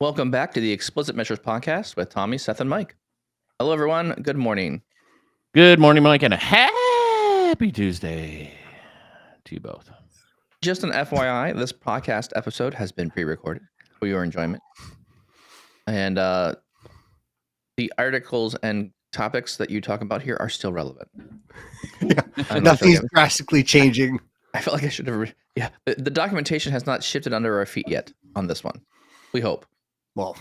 Welcome back to the Explicit Measures Podcast with Tommy, Seth, and Mike. Hello, everyone. Good morning. Good morning, Mike, and a happy Tuesday to you both. Just an FYI, this podcast episode has been pre-recorded for your enjoyment. And the articles and topics that you talk about here are still relevant. Yeah, nothing's drastically changing. I felt like I should have... Yeah, the documentation has not shifted under our feet yet on this one. We hope. Well,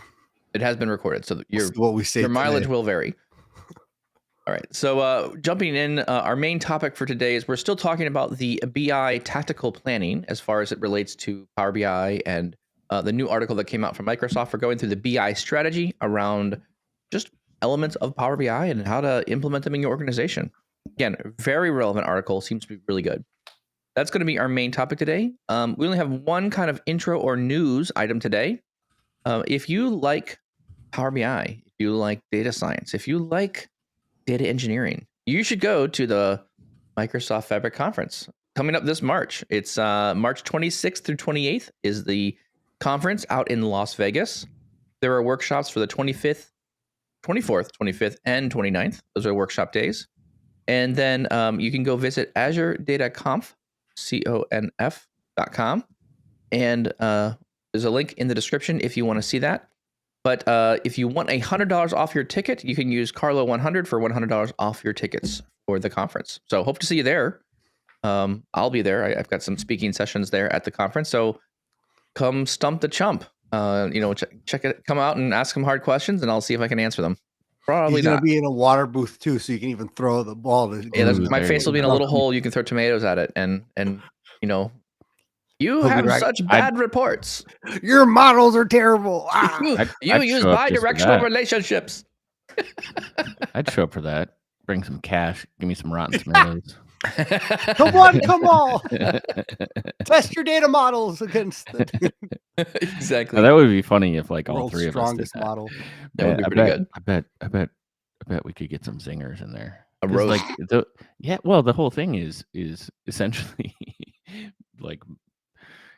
it has been recorded, so what we say your mileage will vary. All right, so jumping in, our main topic for today is we're still talking about the BI tactical planning as far as it relates to Power BI and the new article that came out from Microsoft. We're going through the BI strategy around just elements of Power BI and how to implement them in your organization. Again, very relevant article, seems to be really good. That's going to be our main topic today. We only have one kind of intro or news item today. If you like Power BI, if you like data science, if you like data engineering, you should go to the Microsoft Fabric Conference coming up this March. It's March 26th through 28th is the conference out in Las Vegas. There are workshops for the 24th, 25th, and 29th. Those are workshop days. And then you can go visit azureDataConf.com. And there's a link in the description if you want to see that. But if you want $100 off your ticket, you can use Carlo100 for $100 off your tickets for the conference. So hope to see you there. I'll be there. I've got some speaking sessions there at the conference. So come stump the chump. Check it. Come out and ask some hard questions, and I'll see if I can answer them. Probably He's gonna be in a water booth too, so you can even throw the ball. My face will be in a little hole. You can throw tomatoes at it, and you have such bad reports. Your models are terrible. You use bi-directional relationships. I'd show up for that. Bring some cash. Give me some rotten tomatoes. Come on. Test your data models against exactly. Now, that would be funny if all three of us did that. Model. That would be pretty good. I bet we could get some zingers in there. A roast. The whole thing is essentially like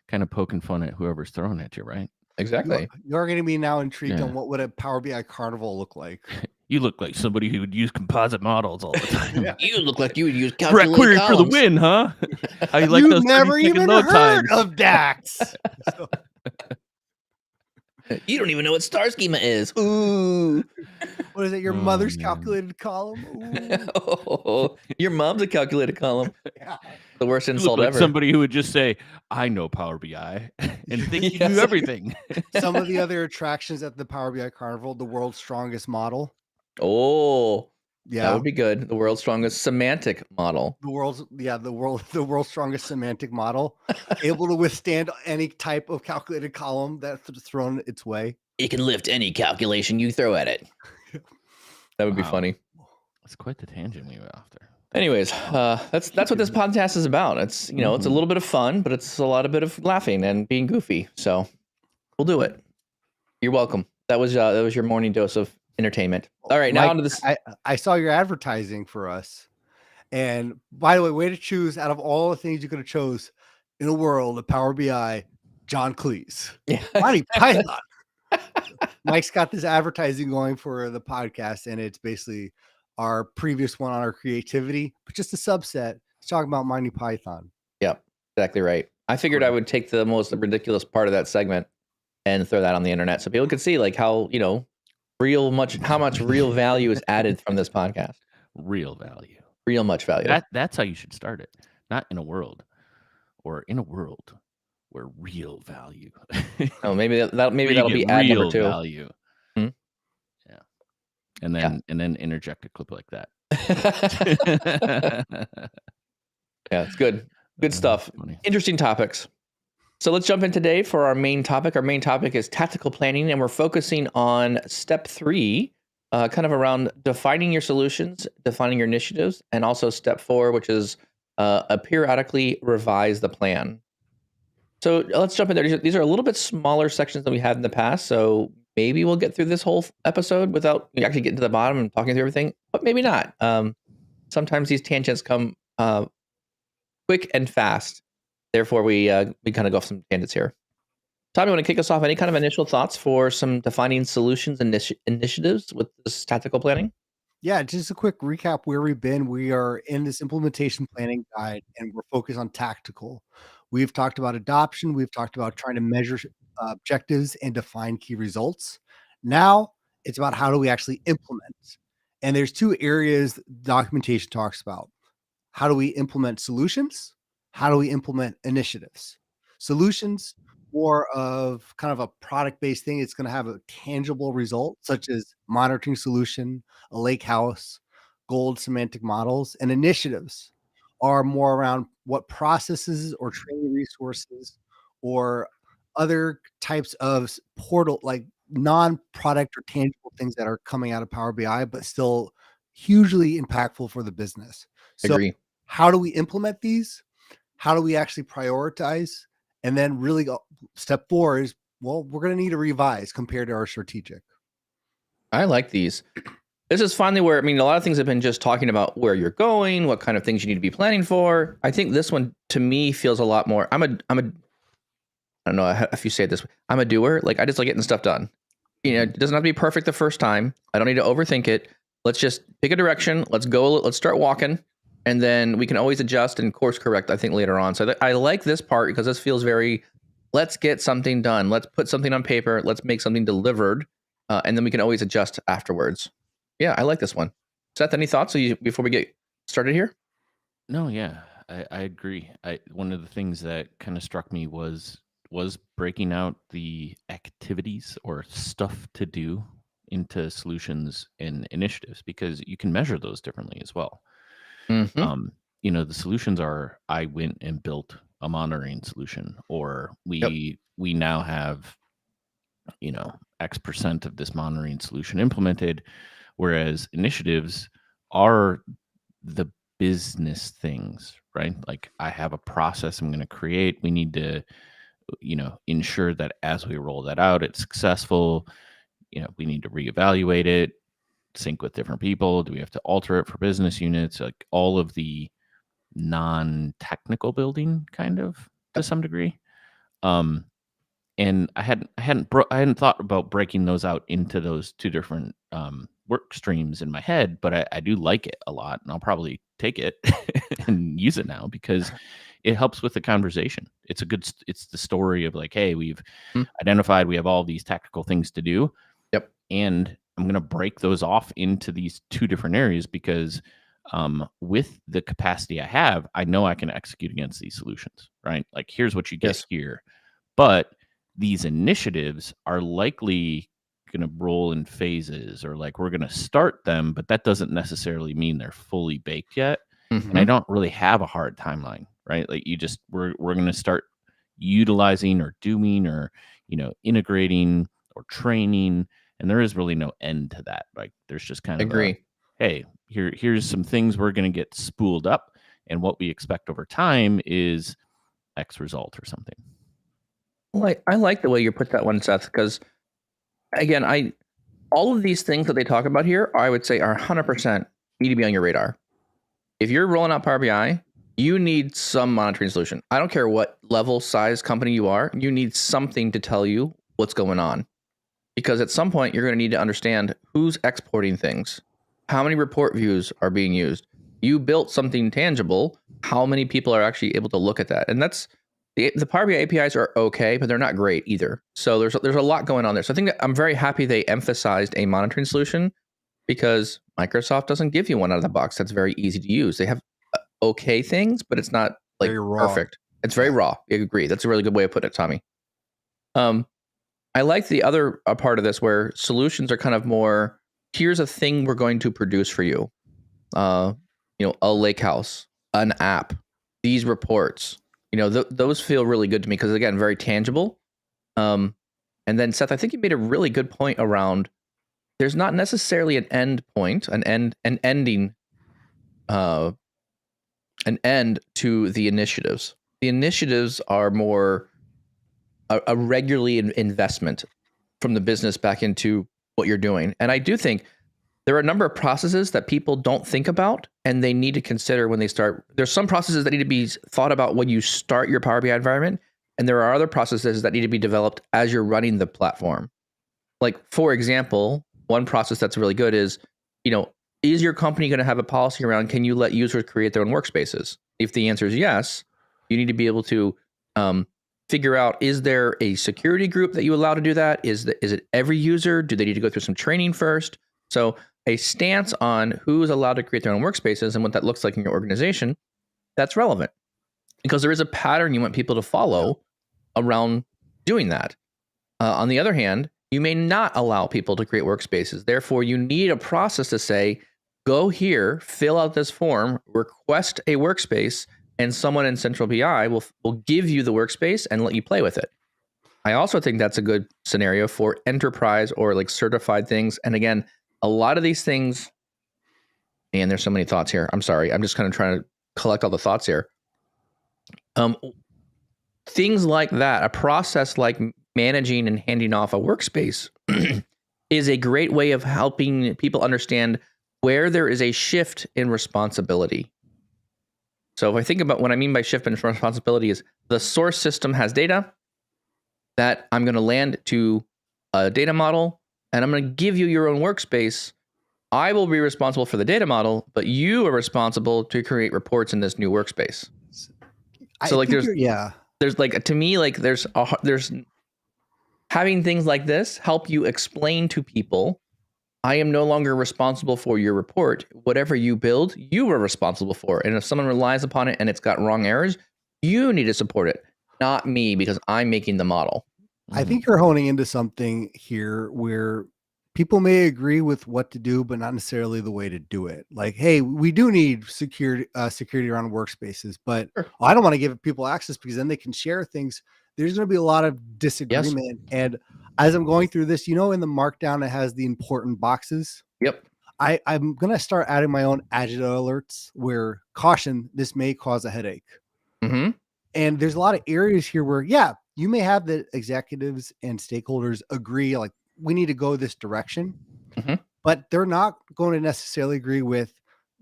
kind of poking fun at whoever's throwing at you, right? Exactly. You're going to be now intrigued on what would a Power BI carnival look like. You look like somebody who would use composite models all the time. Yeah. You look like you would use calculated query columns. for the win, huh? How you like You've those never even load heard times? of DAX. You don't even know what star schema is. Ooh. What is it? Your mother's calculated column? Oh, your mom's a calculated column. Yeah. The worst insult like ever. Somebody who would just say, I know Power BI and think you do everything. Some of the other attractions at the Power BI Carnival, the world's strongest model. Oh, yeah, that would be good. The world's strongest semantic model. The world's strongest semantic model, able to withstand any type of calculated column that's thrown its way. It can lift any calculation you throw at it. That would be funny. That's quite the tangent we went off there. Anyways, that's what this podcast is about. It's it's a little bit of fun, but it's a lot of bit of laughing and being goofy. So we'll do it. You're welcome. That was your morning dose of entertainment. All right, now Mike, onto this. I saw your advertising for us, and by the way to choose out of all the things you could have chose in the world of Power BI, John Cleese, Monty Python. Mike's got this advertising going for the podcast, and it's basically our previous one on our creativity, but just a subset. It's talking about Monty Python. Yep, exactly right. I figured I would take the most ridiculous part of that segment and throw that on the internet so people could see how much real value is added from this podcast. Real value. Real much value. That's how you should start it. Not in a world where real value. Oh, maybe that'll be ad number 2. Value. Yeah. And then interject a clip like that. Yeah, it's good. Good stuff. Interesting topics. So let's jump in today for our main topic. Our main topic is tactical planning, and we're focusing on step 3, kind of around defining your solutions, defining your initiatives, and also step 4, which is periodically revise the plan. So let's jump in there. These are a little bit smaller sections than we had in the past, so maybe we'll get through this whole episode without actually getting to the bottom and talking through everything, but maybe not. Sometimes these tangents come quick and fast. Therefore, we kind of go off some tangents here. Tom, you want to kick us off? Any kind of initial thoughts for some defining solutions initiatives with this tactical planning? Yeah, just a quick recap where we've been. We are in this implementation planning guide and we're focused on tactical. We've talked about adoption, we've talked about trying to measure objectives and define key results. Now it's about how do we actually implement. And there's two areas documentation talks about. How do we implement solutions? How do we implement initiatives? Solutions, more of kind of a product-based thing. It's going to have a tangible result, such as monitoring solution, a lake house, gold semantic models, and initiatives are more around what processes or training resources or other types of portal, like non-product or tangible things that are coming out of Power BI, but still hugely impactful for the business. So Agree. how do we implement these? How do we actually prioritize? And then really step 4 is, well, we're going to need to revise compared to our strategic. I like these. This is finally where, I mean, a lot of things have been just talking about where you're going, what kind of things you need to be planning for. I think this one to me feels a lot more, I don't know if you say it this way, I'm a doer. Like I just like getting stuff done. You know, it doesn't have to be perfect the first time. I don't need to overthink it. Let's just pick a direction. Let's go. Let's start walking. And then we can always adjust and course correct, I think, later on. So I like this part because this feels very, let's get something done. Let's put something on paper. Let's make something delivered. And then we can always adjust afterwards. Yeah, I like this one. Seth, any thoughts before we get started here? No, yeah, I agree. One of the things that kind of struck me was breaking out the activities or stuff to do into solutions and initiatives, because you can measure those differently as well. Mm-hmm. The solutions are, I went and built a monitoring solution, or we now have, X% of this monitoring solution implemented, whereas initiatives are the business things, right? Like I have a process I'm going to create. We need to, ensure that as we roll that out, it's successful. We need to reevaluate it, sync with different people. Do we have to alter it for business units? Like all of the non-technical building kind of to some degree. And I hadn't thought about breaking those out into those two different work streams in my head, but I do like it a lot, and I'll probably take it and use it now because it helps with the conversation. It's the story of like, hey, we've identified we have all these tactical things to do. Yep. And I'm going to break those off into these two different areas because with the capacity I have, I know I can execute against these solutions, right? Like here's what you get here. But these initiatives are likely going to roll in phases, or like we're going to start them, but that doesn't necessarily mean they're fully baked yet. Mm-hmm. And I don't really have a hard timeline, right? Like we're going to start utilizing or doing or, integrating or training. And there is really no end to that. Like there's just kind of hey, here's some things we're going to get spooled up. And what we expect over time is X result or something. I like the way you put that one, Seth, because again, all of these things that they talk about here, I would say are 100% need to be on your radar. If you're rolling out Power BI, you need some monitoring solution. I don't care what level, size company you are, you need something to tell you what's going on. Because at some point, you're going to need to understand who's exporting things, how many report views are being used. You built something tangible, how many people are actually able to look at that? And that's the Power BI APIs are okay, but they're not great either. So there's a lot going on there. So I think that I'm very happy they emphasized a monitoring solution because Microsoft doesn't give you one out of the box that's very easy to use. They have okay things, but it's not like perfect. It's very raw. I agree. That's a really good way of putting it, Tommy. I like the other part of this where solutions are kind of more, here's a thing we're going to produce for you. A lake house, an app, these reports. Those feel really good to me because, again, very tangible. And then, Seth, I think you made a really good point around there's not necessarily an end point, an end to the initiatives. The initiatives are more a regularly investment from the business back into what you're doing. And I do think there are a number of processes that people don't think about and they need to consider when they start. There's some processes that need to be thought about when you start your Power BI environment, And there are other processes that need to be developed as you're running the platform. Like, for example, one process that's really good is, is your company going to have a policy around, can you let users create their own workspaces? If the answer is yes, you need to be able to figure out, is there a security group that you allow to do that? Is it every user? Do they need to go through some training first? So a stance on who is allowed to create their own workspaces and what that looks like in your organization, that's relevant. Because there is a pattern you want people to follow around doing that. On the other hand, you may not allow people to create workspaces. Therefore, you need a process to say, go here, fill out this form, request a workspace, and someone in Central BI will give you the workspace and let you play with it. I also think that's a good scenario for enterprise or like certified things. And again, a lot of these things, and there's so many thoughts here. I'm sorry. I'm just kind of trying to collect all the thoughts here. Things like that, a process like managing and handing off a workspace is a great way of helping people understand where there is a shift in responsibility. So if I think about what I mean by shift in responsibility is the source system has data that I'm going to land to a data model, and I'm going to give you your own workspace. I will be responsible for the data model, but you are responsible to create reports in this new workspace. So like there's like, to me, like there's having things like this help you explain to people, I am no longer responsible for your report. Whatever you build, you are responsible for. And if someone relies upon it and it's got wrong errors, you need to support it, not me, because I'm making the model. I think you're honing into something here where people may agree with what to do, but not necessarily the way to do it. Like, hey, we do need security around workspaces, but I don't want to give people access because then they can share things. There's going to be a lot of disagreement. Yes. And as I'm going through this, in the markdown, it has the important boxes. Yep. I'm going to start adding my own agita alerts where caution, this may cause a headache. Mm-hmm. And there's a lot of areas here where, you may have the executives and stakeholders agree, like, we need to go this direction, but they're not going to necessarily agree with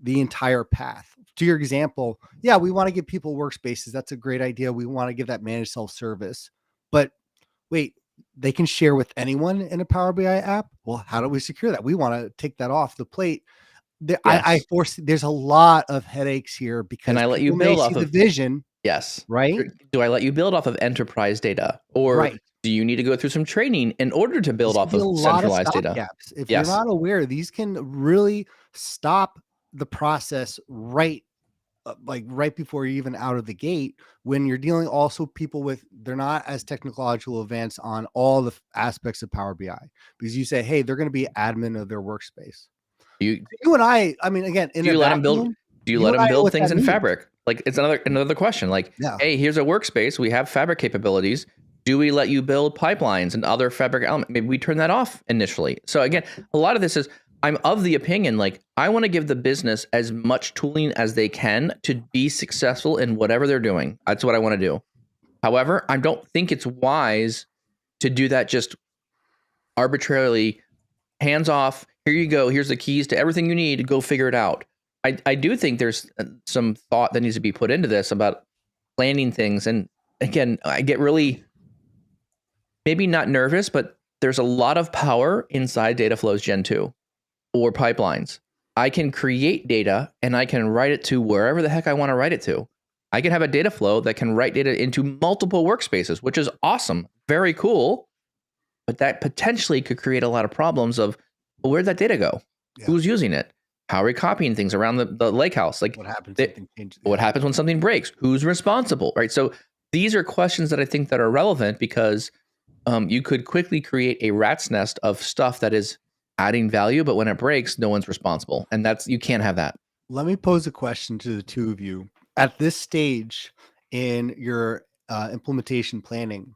the entire path. To your example, we want to give people workspaces. That's a great idea. We want to give that managed self-service, but wait, they can share with anyone in a Power BI app. Well, how do we secure that? We want to take that off the plate. There's a lot of headaches here because I let you build off of the vision. Yes. Right. Do I let you build off of enterprise data, or do you need to go through some training in order to build off of centralized data? Gaps. If you're not aware, these can really stop the process right before you're even out of the gate, when you're dealing also people with, they're not as technological advanced on all the aspects of Power BI, because you say, hey, they're going to be admin of their workspace. You and I mean, again, do you let them build things in Fabric? Like, it's another question. Like, hey, here's a workspace. We have Fabric capabilities. Do we let you build pipelines and other Fabric elements? Maybe we turn that off initially. So again, a lot of this is, I'm of the opinion, like, I want to give the business as much tooling as they can to be successful in whatever they're doing. That's what I want to do. However, I don't think it's wise to do that just arbitrarily, hands off. Here you go. Here's the keys to everything you need to go figure it out. I do think there's some thought that needs to be put into this about planning things. And again, I get really, maybe not nervous, but there's a lot of power inside data flows Gen 2 or pipelines. I can create data and I can write it to wherever the heck I want to write it to. I can have a data flow that can write data into multiple workspaces, which is awesome. Very cool. But that potentially could create a lot of problems of, well, where'd that data go? Yeah. Who's using it? How are we copying things around the lake house? Like, what happens when something breaks? Who's responsible, right? So these are questions that I think that are relevant, because you could quickly create a rat's nest of stuff that is adding value, but when it breaks, no one's responsible. And you can't have that. Let me pose a question to the two of you. At this stage in your implementation planning,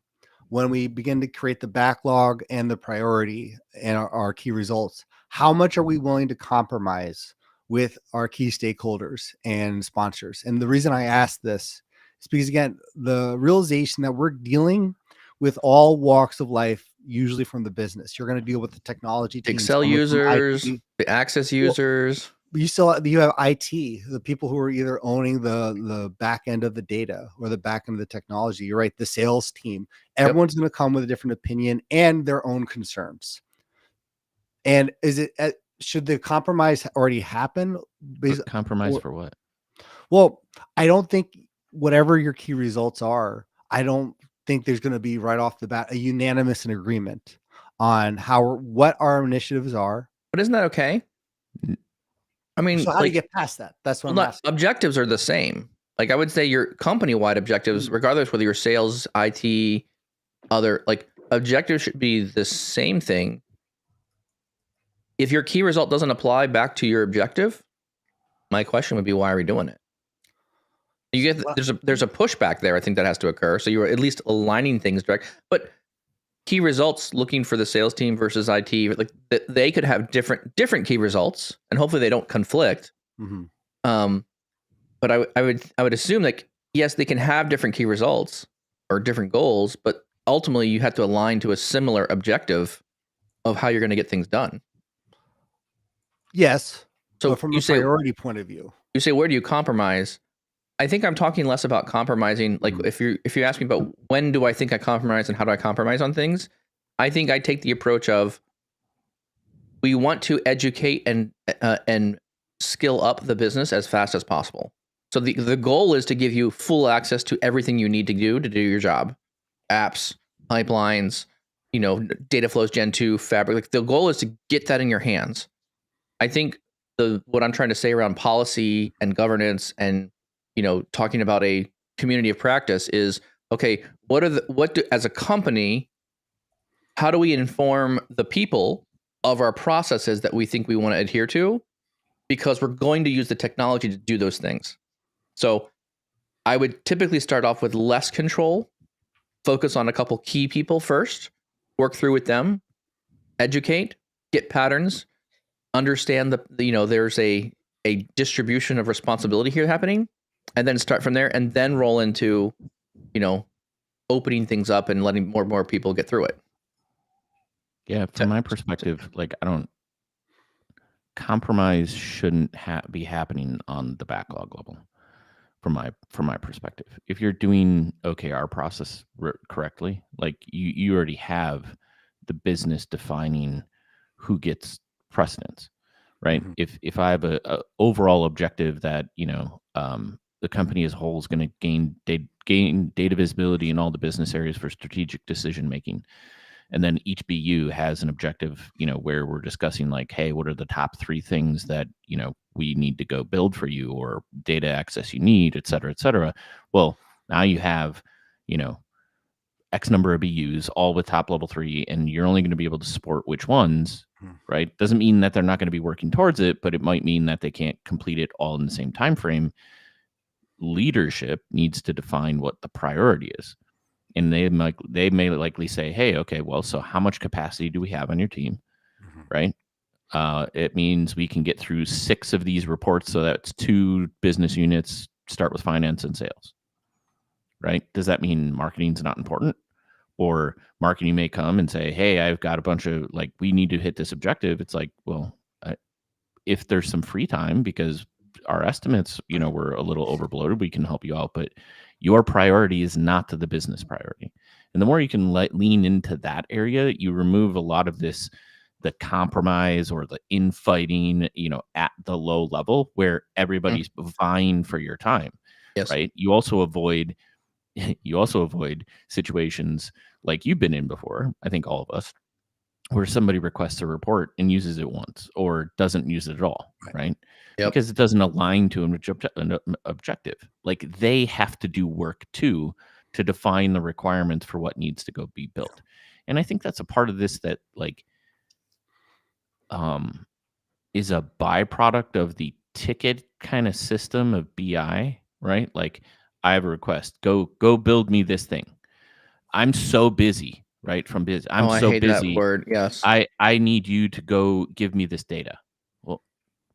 when we begin to create the backlog and the priority and our key results, how much are we willing to compromise with our key stakeholders and sponsors? And the reason I ask this is because, again, the realization that we're dealing with all walks of life, usually from the business. You're going to deal with the technology teams, Excel users, the Access users. you have IT, the people who are either owning the back end of the data or the back end of the technology. You're right. The sales team, everyone's going to come with a different opinion and their own concerns. And should the compromise already happen? Compromise for what? Well, I don't think whatever your key results are, I don't think there's going to be right off the bat a unanimous agreement on what our initiatives are. But isn't that okay? I mean, so how do you get past that? That's what I'm asking. Objectives are the same. Like I would say your company-wide objectives, regardless whether you're sales, IT, other, like objectives should be the same thing. If your key result doesn't apply back to your objective, my question would be, why are we doing it? You get there's a pushback there. I think that has to occur. So you're at least aligning things direct. But key results, looking for the sales team versus IT, like they could have different key results, and hopefully they don't conflict. But I would assume like yes, they can have different key results or different goals, but ultimately you have to align to a similar objective of how you're going to get things done. Yes. So but from a priority point of view, you say, where do you compromise? I think I'm talking less about compromising. Like if you ask me about when do I think I compromise and how do I compromise on things, I think I take the approach of we want to educate and skill up the business as fast as possible. So the goal is to give you full access to everything you need to do your job, apps, pipelines, data flows, Gen 2, Fabric. Like the goal is to get that in your hands. I think what I'm trying to say around policy and governance and talking about a community of practice is, okay, as a company, how do we inform the people of our processes that we think we want to adhere to? Because we're going to use the technology to do those things. So I would typically start off with less control, focus on a couple key people first, work through with them, educate, get patterns, understand there's a distribution of responsibility here happening, and then start from there and then roll into, opening things up and letting more and more people get through it. Yeah. From my perspective, like compromise shouldn't be happening on the backlog level. From my perspective, if you're doing OKR process correctly, like you already have the business defining who gets precedence, right? If I have a overall objective that the company as a whole is going to gain data visibility in all the business areas for strategic decision making, and then each BU has an objective, where we're discussing like, hey, what are the top 3 things that, we need to go build for you, or data access you need, et cetera, et cetera. Well, now you have, X number of BUs, all with top level 3, and you're only going to be able to support which ones, right? Doesn't mean that they're not going to be working towards it, but it might mean that they can't complete it all in the same time frame. Leadership needs to define what the priority is. And they may likely say, hey, okay, well, so how much capacity do we have on your team, right? It means we can get through 6 of these reports, so that's 2 business units, start with finance and sales, right? Does that mean marketing's not important? Or marketing may come and say, hey, I've got a bunch of, like, we need to hit this objective. It's like, well, if there's some free time because our estimates, were a little overbloated, we can help you out. But your priority is not to the business priority. And the more you can lean into that area, you remove a lot of the compromise or the infighting, at the low level where everybody's vying for your time. Yes. Right. You also avoid situations like you've been in before, I think all of us, where somebody requests a report and uses it once or doesn't use it at all, right? Yep. Because it doesn't align to an objective. Like they have to do work too to define the requirements for what needs to go be built. And I think that's a part of this that is a byproduct of the ticket kind of system of BI, right? Like I have a request, go build me this thing. I'm so busy, right? From busy. I'm so hate busy. That word. Yes. I need you to go give me this data. Well,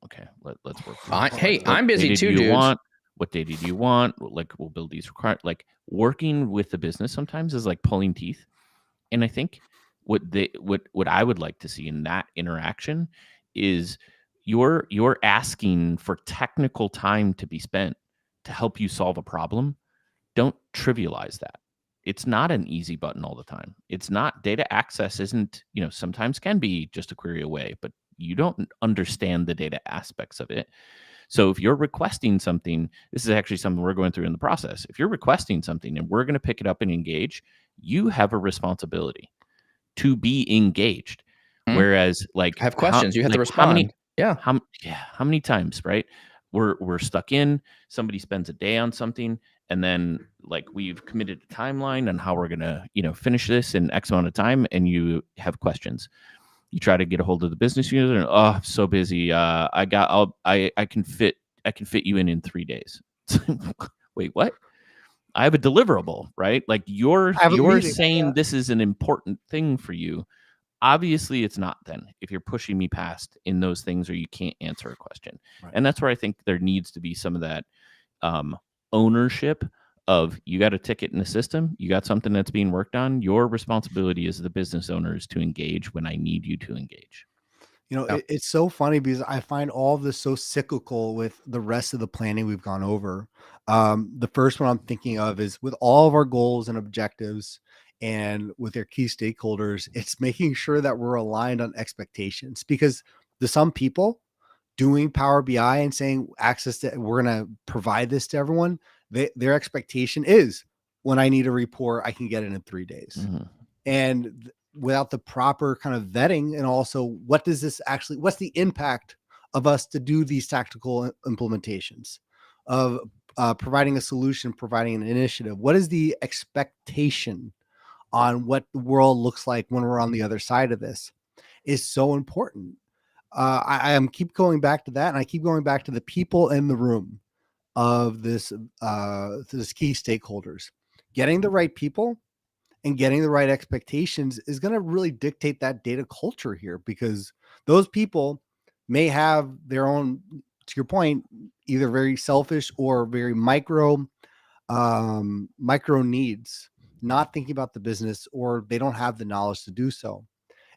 okay, let's work. Hey, I'm busy too, dudes. What data do you want? Like we'll build these like working with the business sometimes is like pulling teeth. And I think what I would like to see in that interaction is, you're asking for technical time to be spent to help you solve a problem. Don't trivialize that. It's not an easy button all the time. It's not. Data access isn't, sometimes can be just a query away, but you don't understand the data aspects of it. So if you're requesting something, this is actually something we're going through in the process. If you're requesting something and we're going to pick it up and engage, you have a responsibility to be engaged. Whereas, I have questions. You have to respond. How many times, right? We're stuck in, somebody spends a day on something, and then like we've committed a timeline on how we're gonna, finish this in X amount of time, and you have questions. You try to get a hold of the business unit, and I'm so busy. I can fit you in 3 days. Wait, what? I have a deliverable, right? Like you're saying this is an important thing for you. Obviously it's not then if you're pushing me past in those things or you can't answer a question. Right. And that's where I think there needs to be some of that ownership of, you got a ticket in the system, you got something that's being worked on, your responsibility as the business owner is to engage when I need you to engage. It's so funny because I find all of this so cyclical with the rest of the planning we've gone over. The first one I'm thinking of is with all of our goals and objectives and with their key stakeholders, it's making sure that we're aligned on expectations, because to some people doing Power BI and saying we're going to provide this to everyone, their expectation is when I need a report, I can get it in 3 days. Mm-hmm. And without the proper kind of vetting, and also what's the impact of us to do these tactical implementations of providing a solution, providing an initiative? What is the expectation on what the world looks like when we're on the other side of this is so important. I am keep going back to that, and I keep going back to the people in the room of this key stakeholders. Getting the right people and getting the right expectations is going to really dictate that data culture here, because those people may have their own, to your point, either very selfish or very micro needs, not thinking about the business, or they don't have the knowledge to do so.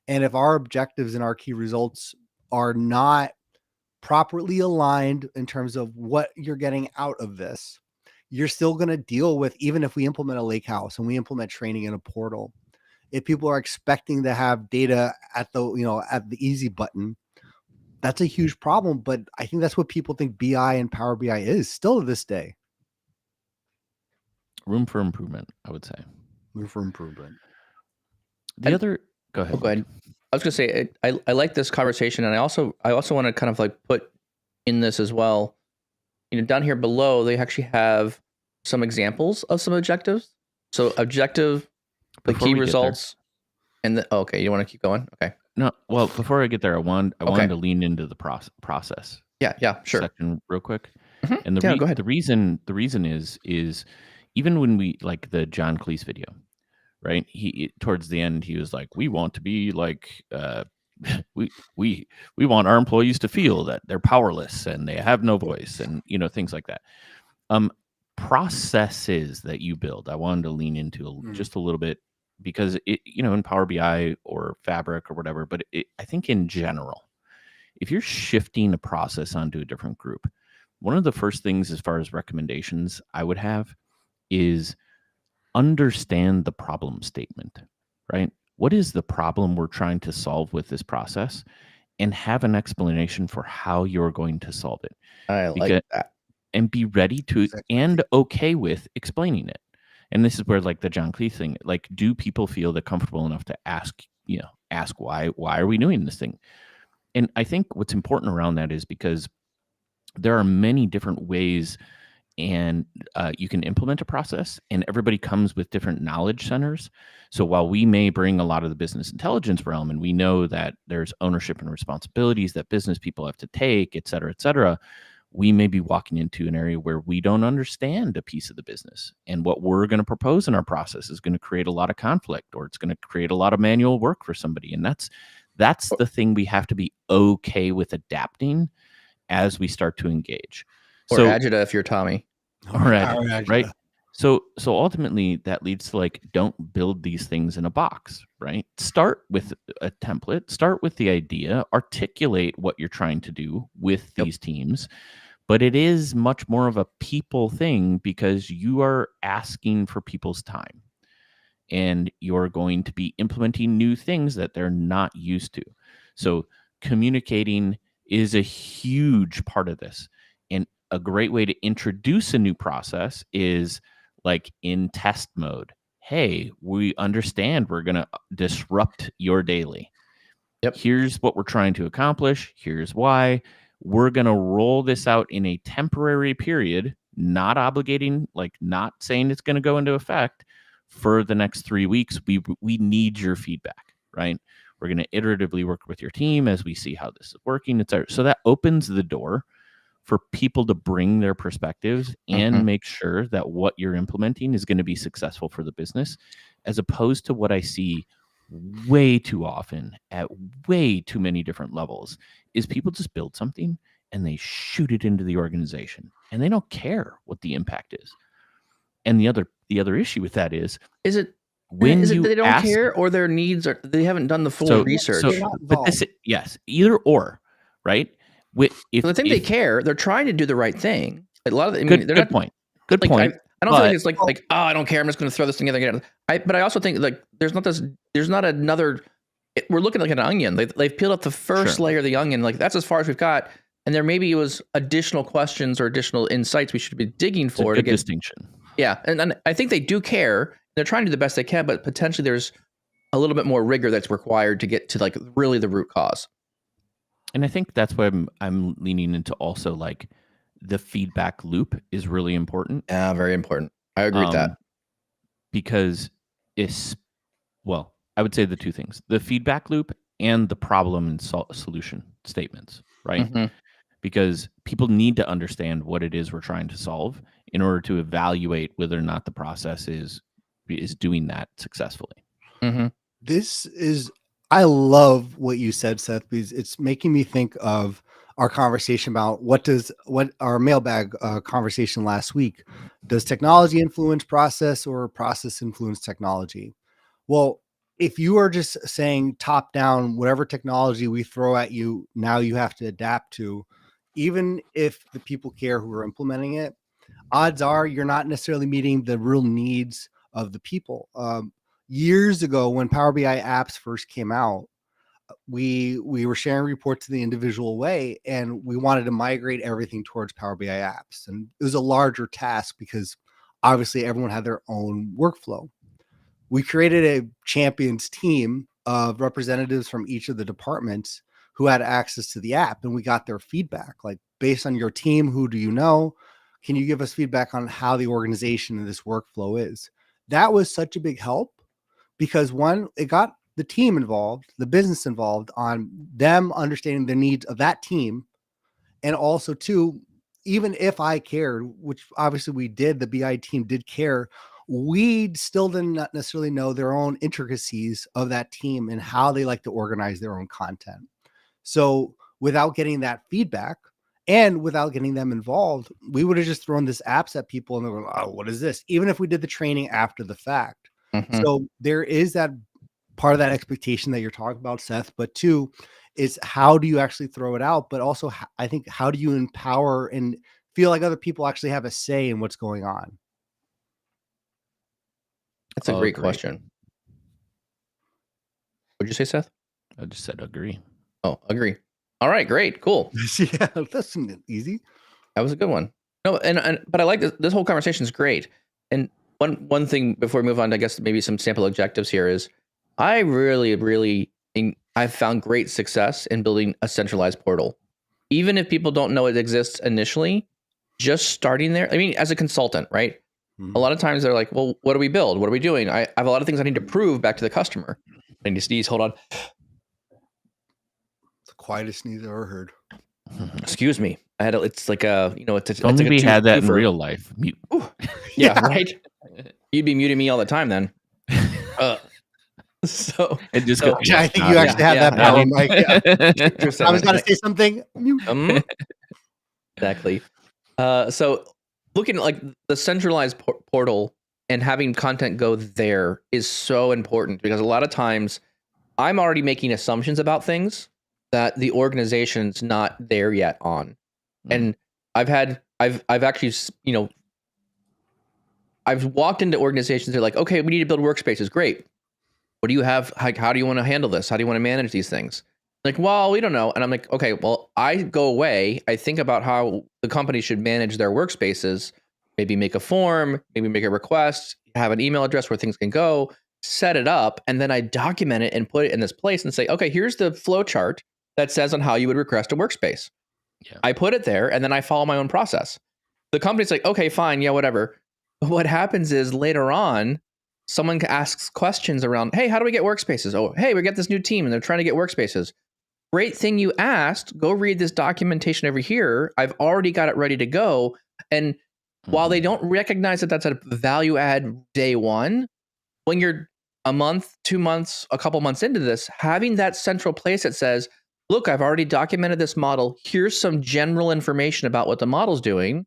And if our objectives and our key results are not properly aligned in terms of what you're getting out of this, you're still going to deal with, even if we implement a lake house and we implement training in a portal, if people are expecting to have data at the easy button, that's a huge problem. But I think that's what people think BI and Power BI is still to this day. Room for improvement, I would say. Room for improvement. Go ahead. Go ahead. I was going to say, I like this conversation, and I also want to kind of like put in this as well. Down here below, they actually have some examples of some objectives. So objective, the key results, and okay, you want to keep going? Okay. No, well, before I get there, I wanted to lean into the process. Yeah, sure. Section real quick. Mm-hmm. And go ahead. The reason is even when we, like the John Cleese video, right? He towards the end, he was like, we want to be like we want our employees to feel that they're powerless and they have no voice, and things like that. Processes that you build, I wanted to lean into just a little bit, because it, in Power BI or Fabric or whatever, but I think in general, if you're shifting a process onto a different group, one of the first things as far as recommendations I would have is understand the problem statement, right? What is the problem we're trying to solve with this process, and have an explanation for how you're going to solve it. I like that. And be ready to and okay with explaining it. And this is where, like the John Cleese thing, like, do people feel they're comfortable enough to ask why are we doing this thing? And I think what's important around that is because there are many different ways, and you can implement a process, and everybody comes with different knowledge centers. So while we may bring a lot of the business intelligence realm, and we know that there's ownership and responsibilities that business people have to take, et cetera, we may be walking into an area where we don't understand a piece of the business. And what we're going to propose in our process is going to create a lot of conflict, or it's going to create a lot of manual work for somebody. And that's the thing we have to be okay with adapting as we start to engage. Or Agita if you're Tommy. Or Agita, right? So ultimately that leads to like, don't build these things in a box, right? Start with a template, start with the idea, articulate what you're trying to do with these teams. But it is much more of a people thing because you are asking for people's time and you're going to be implementing new things that they're not used to. So communicating is a huge part of this. And a great way to introduce a new process is like in test mode. Hey, we understand we're going to disrupt your daily. Yep. Here's what we're trying to accomplish. Here's why. We're going to roll this out in a temporary period, not obligating, like not saying it's going to go into effect for the next 3 weeks. We need your feedback, right? We're going to iteratively work with your team as we see how this is working. So that opens the door for people to bring their perspectives and make sure that what you're implementing is going to be successful for the business, as opposed to what I see way too often at way too many different levels is people just build something and they shoot it into the organization and they don't care what the impact is. And the other issue with that is it when is it you that they don't ask, care, or their needs are, they haven't done the full research? but this, yes, either or, right? If I think they care, they're trying to do the right thing. A lot of, I mean, good, they're good not, point. Good like, point. I don't think it's like, oh, I don't care, I'm just going to throw this thing together. But I also think like there's not another. We're looking like an onion. They've peeled up the first layer of the onion. Like that's as far as we've got. And there maybe was additional questions or additional insights we should be digging for to get distinction. Yeah, and I think they do care. They're trying to do the best they can, but potentially there's a little bit more rigor that's required to get to like really the root cause. And I think that's why I'm leaning into also like the feedback loop is really important. Yeah, very important. I agree with that. Because I would say the two things: the feedback loop and the problem and solution statements, right? Because people need to understand what it is we're trying to solve in order to evaluate whether or not the process is doing that successfully. I love what you said, Seth, because it's making me think of our conversation about what our mailbag conversation last week. Does technology influence process or process influence technology? Well, if you are just saying top down, whatever technology we throw at you, now you have to adapt to, even if the people care who are implementing it, odds are you're not necessarily meeting the real needs of the people. Years ago, when Power BI apps first came out, we were sharing reports in the individual way, and we wanted to migrate everything towards Power BI apps. And it was a larger task because obviously everyone had their own workflow. We created a champions team of representatives from each of the departments who had access to the app, and we got their feedback. Like, based on your team, who do you know? Can you give us feedback on how the organization of this workflow is? That was such a big help because one, it got the team involved, the business involved on them understanding the needs of that team. And also two, even if I cared, which obviously we did, the BI team did care, we still did not necessarily know their own intricacies of that team and how they like to organize their own content. So without getting that feedback and without getting them involved, we would have just thrown this apps at people and they were like, oh, what is this? Even if we did the training after the fact. So there is that part of that expectation that you're talking about, Seth, but two is how do you actually throw it out? But also, I think, how do you empower and feel like other people actually have a say in what's going on? That's a great question. What'd you say, Seth? I just said agree. Oh, agree. All right, great, cool. Yeah, that's easy. That was a good one. No, but I like this whole conversation is great. And one thing before we move on, I guess maybe some sample objectives here is I really think I've found great success in building a centralized portal. Even if people don't know it exists initially, just starting there. I mean, as a consultant, right? A lot of times they're like, well, what do we build? What are we doing? I have a lot of things I need to prove back to the customer. I need to sneeze. Hold on. It's the quietest sneeze I've ever heard. Excuse me. It's like a, it's only like we had that in real life. Mute. Yeah, right. You'd be muting me all the time then. So it just I think you actually have that power, Mike. Yeah. I was going to say something. Exactly. So looking at like the centralized portal and having content go there is so important, because a lot of times I'm already making assumptions about things that the organization's not there yet on. And I've actually, I've walked into organizations. They're like, okay, we need to build workspaces. Great. What do you have? How do you want to handle this? How do you want to manage these things? Like, well, we don't know. And I'm like, okay, well, I go away. I think about how the company should manage their workspaces, maybe make a form, maybe make a request, have an email address where things can go, set it up. And then I document it and put it in this place and say, okay, here's the flow chart that says on how you would request a workspace. Yeah. I put it there and then I follow my own process. The company's like, okay, fine. Yeah, whatever. But what happens is later on, someone asks questions around, hey, how do we get workspaces? Oh, hey, we got this new team and they're trying to get workspaces. Great thing you asked. Go read this documentation over here. I've already got it ready to go. And while they don't recognize that that's a value add day one, when you're a month, 2 months, a couple months into this, having that central place that says, look, I've already documented this model. Here's some general information about what the model's doing.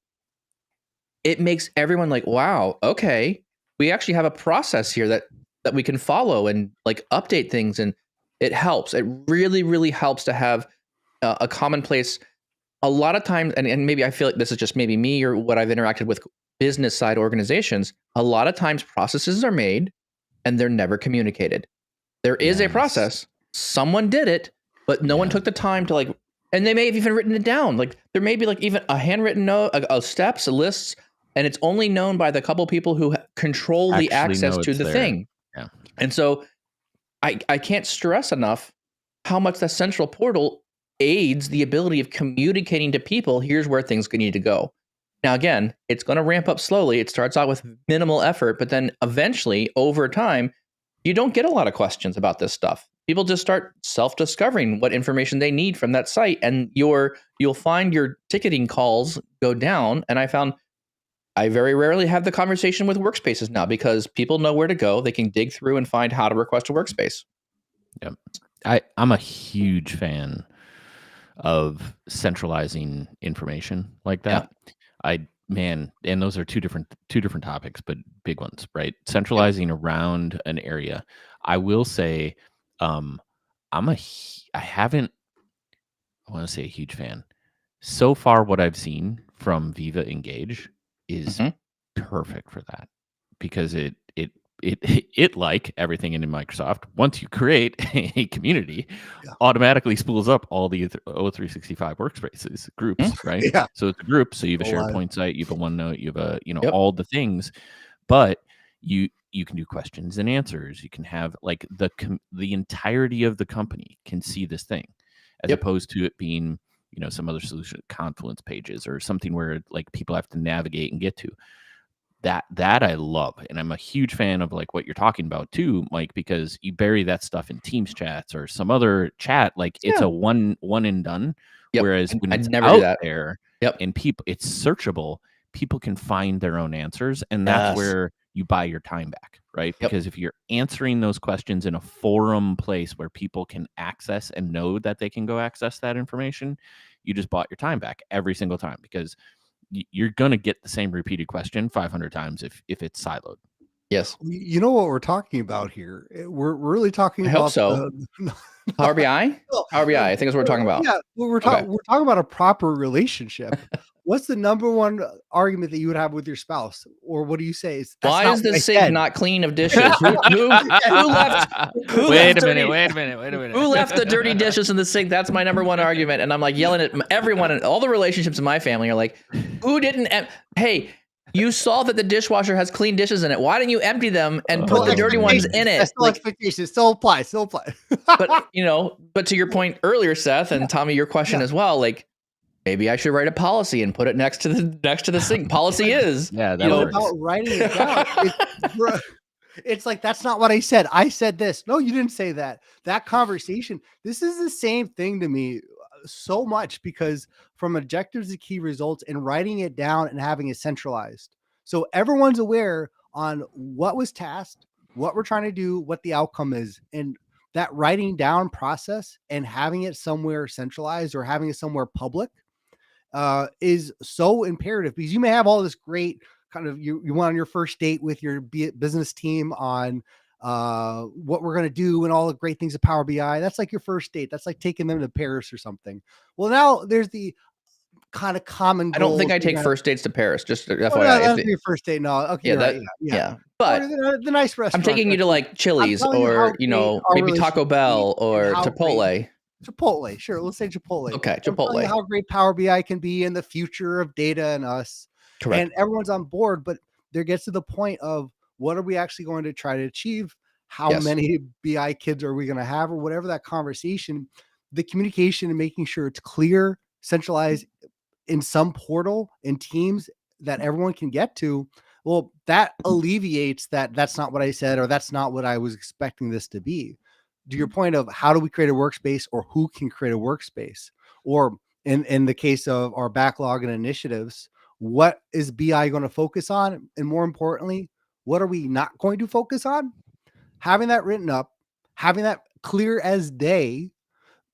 It makes everyone like, wow, okay, we actually have a process here that we can follow and like update things. And it helps. It really, really helps to have a common place. A lot of times, and maybe I feel like this is just maybe me or what I've interacted with business side organizations, a lot of times processes are made and they're never communicated. There is a process. Someone did it, but no one took the time to like, and they may have even written it down. Like there may be like even a handwritten note, a steps, a lists, and it's only known by the couple people who control the access to the thing. Yeah. And so I can't stress enough how much the central portal aids the ability of communicating to people. Here's where things need to go. Now, again, it's going to ramp up slowly. It starts out with minimal effort, but then eventually over time, you don't get a lot of questions about this stuff. People just start self-discovering what information they need from that site. And you'll find your ticketing calls go down. And I very rarely have the conversation with workspaces now because people know where to go. They can dig through and find how to request a workspace. Yep. I'm a huge fan of centralizing information like that. And those are two different topics, but big ones, right? Centralizing around an area. I will say, I want to say a huge fan. So far, what I've seen from Viva Engage is perfect for that, because it like everything in Microsoft, once you create a community, automatically spools up all the O365 workspaces groups, right? Yeah. So it's a group. So you have a SharePoint site, you have a OneNote, you have all the things, but you can do questions and answers. You can have like the entirety of the company can see this thing, as opposed to it being some other solution, Confluence pages or something where like people have to navigate and get to. That I love, and I'm a huge fan of like what you're talking about too, Mike, because you bury that stuff in Teams chats or some other chat, like it's a one and done. Whereas when it's out there, and people, it's searchable, people can find their own answers, and that's where you buy your time back, right? Because if you're answering those questions in a forum place where people can access and know that they can go access that information, you just bought your time back every single time, because you're going to get the same repeated question 500 times if it's siloed. Yes. You know what we're talking about here? We're really talking about Power BI? Power BI, I think is what we're talking about. Yeah, we're talking about a proper relationship. What's the number one argument that you would have with your spouse? Or what do you say? Why is the sink not clean of dishes? Who left the dirty dishes in the sink? That's my number one argument. And I'm like yelling at everyone, and all the relationships in my family are like, who didn't? Hey, you saw that the dishwasher has clean dishes in it. Why didn't you empty them and put the dirty ones in it? Still expectations. Still apply. But but to your point earlier, Seth, and Tommy, your question as well, like, maybe I should write a policy and put it next to the sink. Policy is about writing it down. It's like, that's not what I said. I said this. No, you didn't say that. That conversation. This is the same thing to me so much, because from objectives to key results and writing it down and having it centralized, so everyone's aware on what was tasked, what we're trying to do, what the outcome is, and that writing down process and having it somewhere centralized or having it somewhere public is so imperative, because you may have all this great kind of you went on your first date with your business team on what we're going to do and all the great things of Power BI. That's like your first date. That's like taking them to Paris or something. Well, now there's the kind of common I don't goals. think I take first dates to Paris. Just Oh, FYI. no, that'll be your first date. No, okay, yeah, you're right. that, Yeah. yeah. But or the nice I'm restaurant. taking you to like Chili's telling you how or, great our maybe Taco relationship Bell is and or how great- Chipotle. Chipotle, sure. Let's say Chipotle. Okay, I'm telling you Chipotle. how great Power BI can be in the future of data and us. Correct. And everyone's on board, but there gets to the point of what are we actually going to try to achieve? How Yes. many BI kids are we going to have, or whatever that conversation, the communication and making sure it's clear, centralized in some portal in Teams that everyone can get to. Well, that alleviates that's not what I said, or that's not what I was expecting this to be. To your point of how do we create a workspace, or who can create a workspace, or in the case of our backlog and initiatives, what is BI going to focus on? And more importantly, what are we not going to focus on? Having that written up, having that clear as day,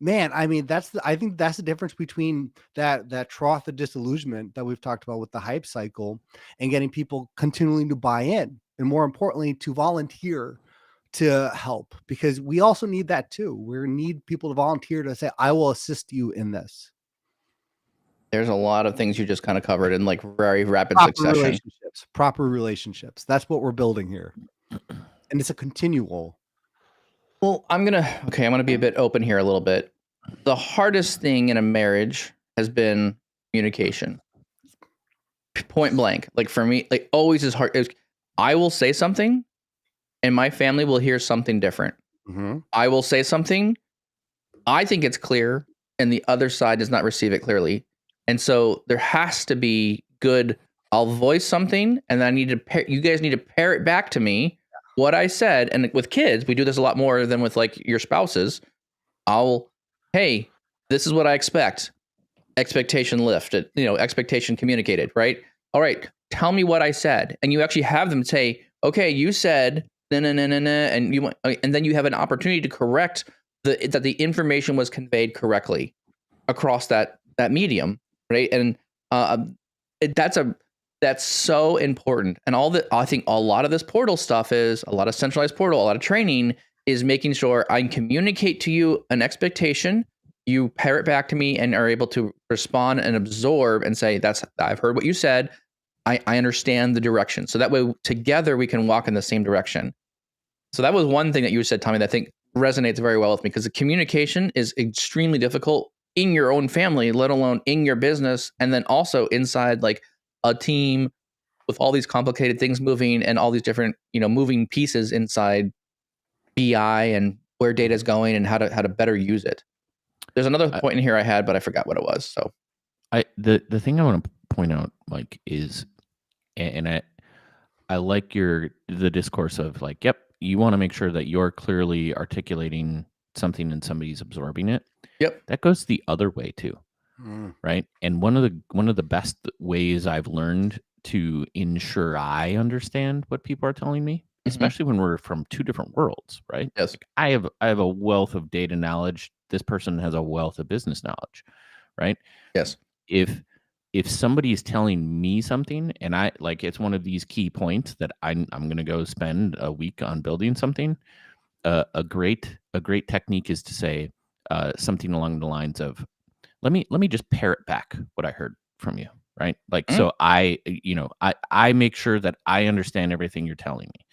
man, I mean, I think that's the difference between that trough of disillusionment that we've talked about with the hype cycle and getting people continuing to buy in, and more importantly, to volunteer to help, because we also need that too. We need people to volunteer to say, I will assist you in this. There's a lot of things you just kind of covered in like very rapid Proper succession. relationships. That's what we're building here. And it's a continual. Well, I'm going to be a bit open here a little bit. The hardest thing in a marriage has been communication. Point blank. Like for me, like always is hard. I will say something and my family will hear something different. Mm-hmm. I will say something, I think it's clear, and the other side does not receive it clearly. And so there has to be good, I'll voice something and then you guys need to pair it back to me what I said. And with kids, we do this a lot more than with like your spouses. Hey, this is what I expect. Expectation lifted, expectation communicated, right? All right, tell me what I said. And you actually have them say, okay, you said, and then you have an opportunity to correct that the information was conveyed correctly across that medium, right? And that's so important. And I think a lot of this portal stuff is a lot of centralized portal, a lot of training is making sure I can communicate to you an expectation, you pair it back to me and are able to respond and absorb and say, I've heard what you said. I understand the direction. So that way together we can walk in the same direction. So that was one thing that you said, Tommy, that I think resonates very well with me, because the communication is extremely difficult in your own family, let alone in your business. And then also inside like a team with all these complicated things moving and all these different, moving pieces inside BI and where data is going and how to better use it. There's another point in here I had, but I forgot what it was. So the thing I want to point out, Mike, is, and I like the discourse of like, yep, you want to make sure that you're clearly articulating something and somebody's absorbing it. Yep. That goes the other way too. Right. And one of the best ways I've learned to ensure I understand what people are telling me, especially when we're from two different worlds, right? Yes. Like I have a wealth of data knowledge. This person has a wealth of business knowledge, right? Yes. If somebody is telling me something and I like, it's one of these key points that I'm going to go spend a week on building something. A great technique is to say something along the lines of, let me just parrot back what I heard from you, right? Like, so I make sure that I understand everything you're telling me,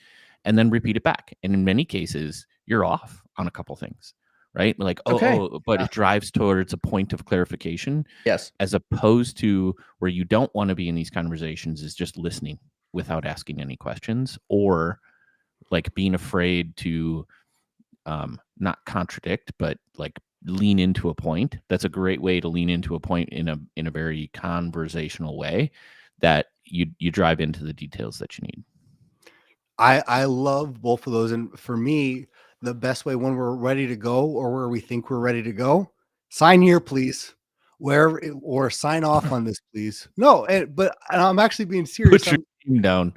and then repeat it back. And in many cases, you're off on a couple things, right? Like, but it drives towards a point of clarification. Yes. As opposed to where you don't want to be in these conversations is just listening without asking any questions, or like being afraid to not contradict, but like lean into a point. That's a great way to lean into a point in a very conversational way that you drive into the details that you need. I love both of those. And for me, the best way when we're ready to go, or where we think we're ready to go, sign here, please. Or sign off on this, please. No, but I'm actually being serious. Put your team down.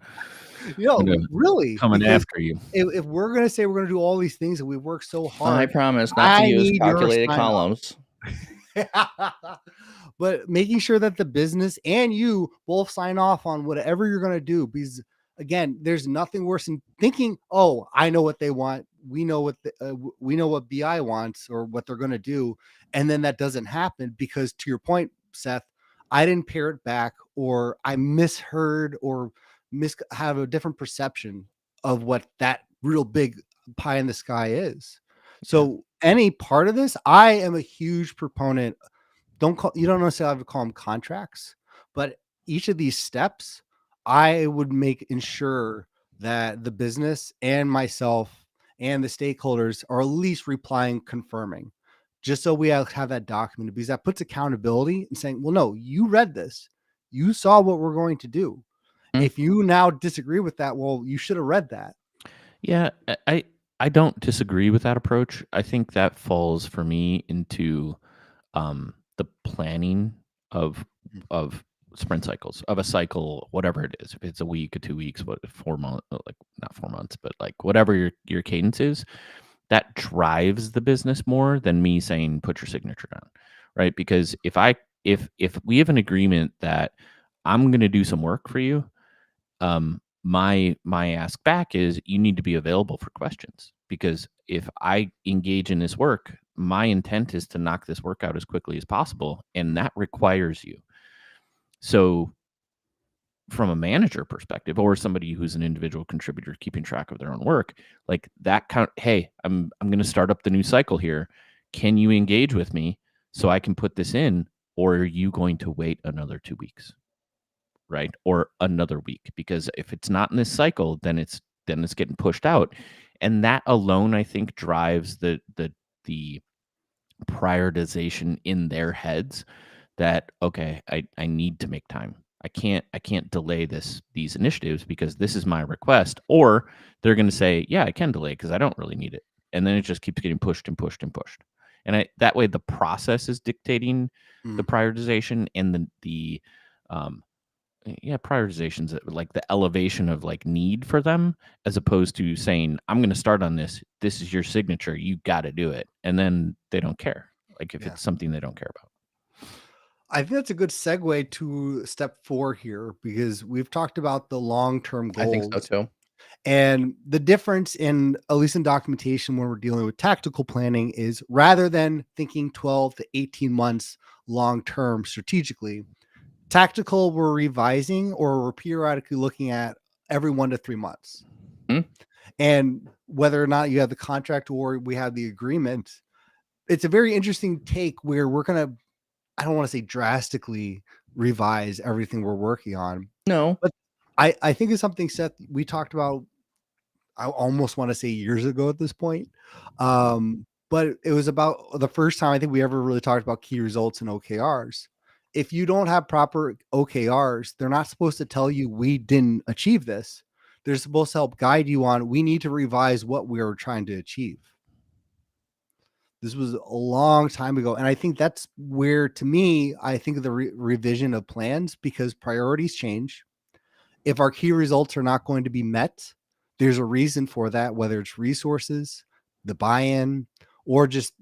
Really. Coming after you. If we're going to say we're going to do all these things that we work so hard, I promise not to use calculated columns. but making sure that the business and you both sign off on whatever you're going to do. Because again, there's nothing worse than thinking, oh, I know what they want. We know what BI wants or what they're going to do. And then that doesn't happen because, to your point, Seth, I didn't pair it back, or I misheard or have a different perception of what that real big pie in the sky is. So any part of this, I am a huge proponent. You don't necessarily have to call them contracts, but each of these steps, I would ensure that the business and myself and the stakeholders are at least replying, confirming, just so we have that documented, because that puts accountability and saying, well, no, you read this, you saw what we're going to do. If you now disagree with that, well, you should have read that. Yeah, I don't disagree with that approach. I think that falls for me into the planning of sprint cycles, of a cycle, whatever it is. If it's a week or 2 weeks, 4 months, like not 4 months, but like whatever your cadence is, that drives the business more than me saying put your signature down, right? Because if we have an agreement that I'm going to do some work for you, my ask back is you need to be available for questions, because if I engage in this work, my intent is to knock this work out as quickly as possible, and that requires you. So from a manager perspective, or somebody who's an individual contributor keeping track of their own work, like that hey, I'm going to start up the new cycle here. Can you engage with me so I can put this in, or are you going to wait another 2 weeks? Right? Or another week, because if it's not in this cycle, then it's getting pushed out. And that alone, I think, drives the prioritization in their heads that, okay, I need to make time. I can't delay these initiatives because this is my request. Or they're going to say, yeah, I can delay because I don't really need it. And then it just keeps getting pushed and pushed and pushed. And that way the process is dictating the prioritization, and the prioritizations, like the elevation of like need for them, as opposed to saying, I'm going to start on this is your signature, you got to do it. And then they don't care, like if it's something they don't care about. I think that's a good segue to step 4 here, because we've talked about the long-term goals. I think so too. And the difference in, at least in documentation, when we're dealing with tactical planning, is rather than thinking 12 to 18 months long-term strategically, tactical, we're revising, or we're periodically looking at every 1 to 3 months. And whether or not you have the contract or we have the agreement, it's a very interesting take where we're going to, I don't want to say drastically revise everything we're working on. No, but I think it's something, Seth, we talked about, I almost want to say years ago at this point. But it was about the first time I think we ever really talked about key results and OKRs. If you don't have proper OKRs, they're not supposed to tell you we didn't achieve this. They're supposed to help guide you on, we need to revise what we are trying to achieve. This was a long time ago. And I think that's where, to me, I think of the revision of plans, because priorities change. If our key results are not going to be met, there's a reason for that, whether it's resources, the buy-in, or just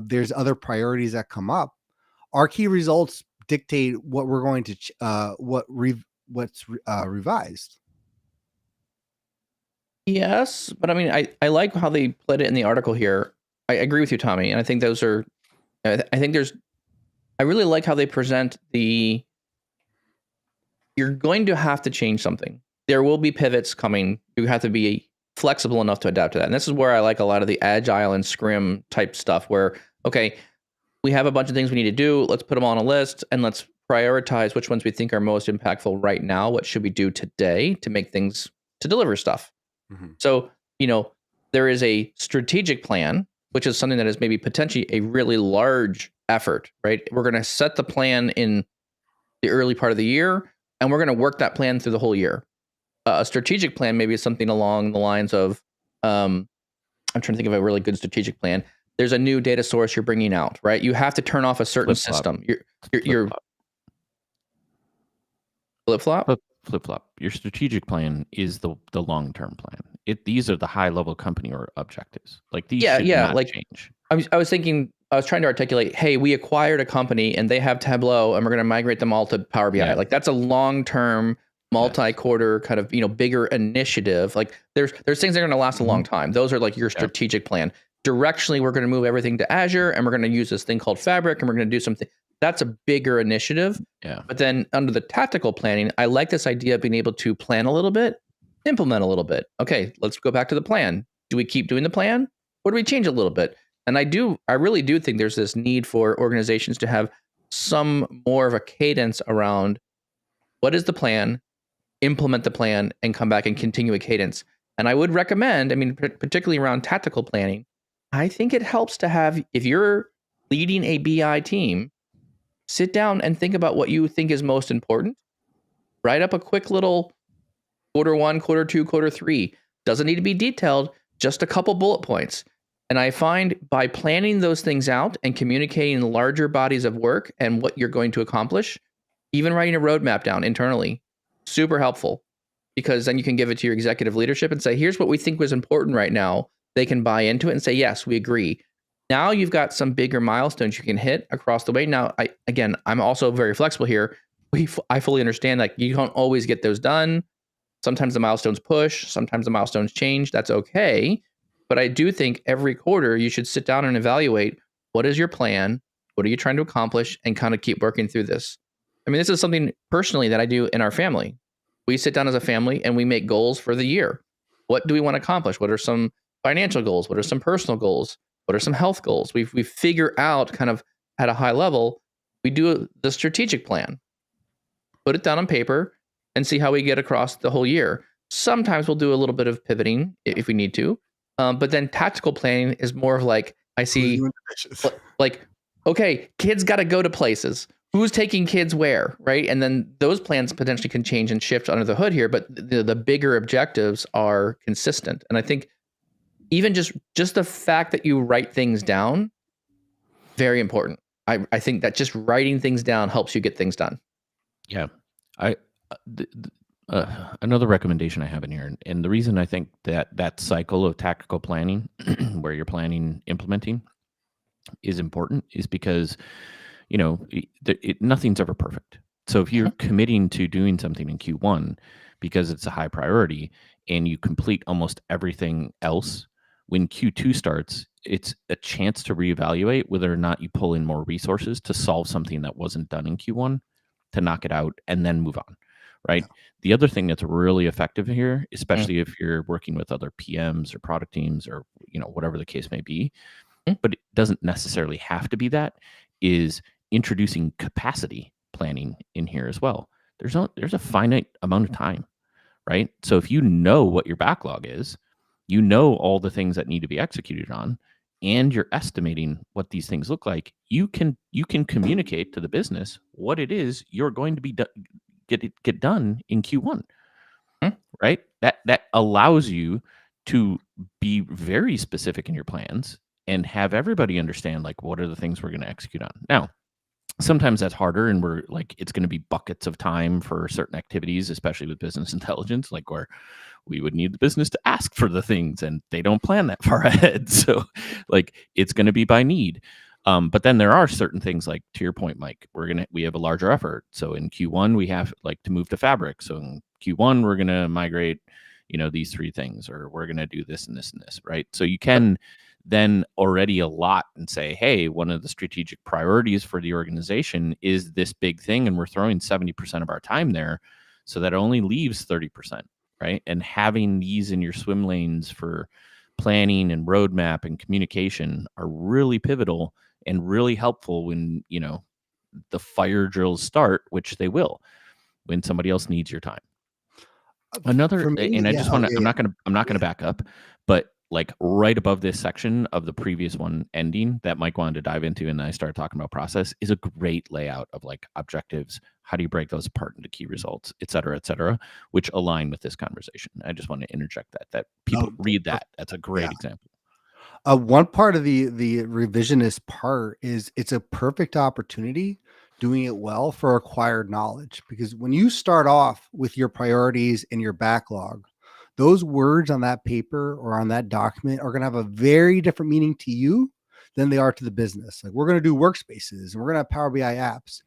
there's other priorities that come up. Our key results dictate what we're going to, what's revised. Yes, but I mean, I like how they put it in the article here. I agree with you, Tommy, and I think those are. I think there's. I really like how they present the. You're going to have to change something. There will be pivots coming. You have to be flexible enough to adapt to that, and this is where I like a lot of the agile and Scrum type stuff. Where okay, we have a bunch of things we need to do. Let's put them on a list and let's prioritize which ones we think are most impactful right now. What should we do today to make things to deliver stuff? So, there is a strategic plan, which is something that is maybe potentially a really large effort, right? We're going to set the plan in the early part of the year, and we're going to work that plan through the whole year. A strategic plan maybe is something along the lines of, I'm trying to think of a really good strategic plan. There's a new data source you're bringing out, right? You have to turn off a certain system. You're flip-flop? Flip-flop. Your strategic plan is the long-term plan. These are the high-level company or objectives. Like these should not change. I was thinking I was trying to articulate, hey, we acquired a company and they have Tableau and we're going to migrate them all to Power BI. Yeah. Like that's a long-term, multi-quarter kind of, bigger initiative. Like there's things that are going to last a long time. Those are like your strategic plan. Directionally, we're going to move everything to Azure and we're going to use this thing called Fabric and we're going to do something. That's a bigger initiative. Yeah. But then under the tactical planning, I like this idea of being able to plan a little bit, implement a little bit. Okay, let's go back to the plan. Do we keep doing the plan or do we change a little bit? And I really do think there's this need for organizations to have some more of a cadence around what is the plan, implement the plan, and come back and continue a cadence. And I would recommend, particularly around tactical planning, I think it helps to have, if you're leading a BI team, sit down and think about what you think is most important. Write up a quick little quarter 1, quarter 2, quarter 3. Doesn't need to be detailed, just a couple bullet points. And I find by planning those things out and communicating larger bodies of work and what you're going to accomplish, even writing a roadmap down internally, super helpful, because then you can give it to your executive leadership and say, here's what we think was important right now. They can buy into it and say, yes, we agree. Now you've got some bigger milestones you can hit across the way. Now, I'm also very flexible here. I fully understand that you don't always get those done. Sometimes the milestones push, sometimes the milestones change. That's okay. But I do think every quarter you should sit down and evaluate, what is your plan? What are you trying to accomplish? And kind of keep working through this. This is something personally that I do in our family. We sit down as a family and we make goals for the year. What do we want to accomplish? What are some financial goals? What are some personal goals? What are some health goals? We figure out kind of at a high level, we do the strategic plan, put it down on paper and see how we get across the whole year. Sometimes we'll do a little bit of pivoting if we need to. But then tactical planning is more of like, I see like, okay, kids got to go to places. Who's taking kids where, right? And then those plans potentially can change and shift under the hood here, but the bigger objectives are consistent. And I think even just the fact that you write things down, very important. I think that just writing things down helps you get things done. Yeah. Another recommendation I have in here, and the reason I think that cycle of tactical planning, where you're planning, implementing, is important, is because nothing's ever perfect. So if you're committing to doing something in Q1 because it's a high priority, and you complete almost everything else, when Q2 starts, it's a chance to reevaluate whether or not you pull in more resources to solve something that wasn't done in Q1, to knock it out and then move on. Right. Yeah. The other thing that's really effective here, especially if you're working with other PMs or product teams or, whatever the case may be, but it doesn't necessarily have to be that, is introducing capacity planning in here as well. There's a finite amount of time, right? So if you know what your backlog is, all the things that need to be executed on, and you're estimating what these things look like, you can communicate to the business what it is you're going to be get done in Q1, right? That allows you to be very specific in your plans and have everybody understand, like, what are the things we're going to execute on. Now, sometimes that's harder, and we're like, it's going to be buckets of time for certain activities, especially with business intelligence, like where we would need the business to ask for the things and they don't plan that far ahead. So like, it's going to be by need. But then there are certain things, like to your point, Mike, we have a larger effort. So in Q1, we have to move to Fabric. So in Q1, we're going to migrate, these 3 things, or we're going to do this and this and this, right? So you can then already allot and say, hey, one of the strategic priorities for the organization is this big thing, and we're throwing 70% of our time there. So that only leaves 30%, right? And having these in your swim lanes for planning and roadmap and communication are really pivotal and really helpful when, the fire drills start, which they will, when somebody else needs your time. Another, and I just want to, I'm not going to back up, but like right above this section of the previous one ending that Mike wanted to dive into, and then I started talking about process, is a great layout of like objectives. How do you break those apart into key results, et cetera, which align with this conversation. I just want to interject that people read that. That's a great example. One part of the revisionist part is it's a perfect opportunity doing it well for acquired knowledge, because when you start off with your priorities and your backlog, those words on that paper or on that document are going to have a very different meaning to you than they are to the business. Like, we're going to do workspaces and we're going to have Power BI apps.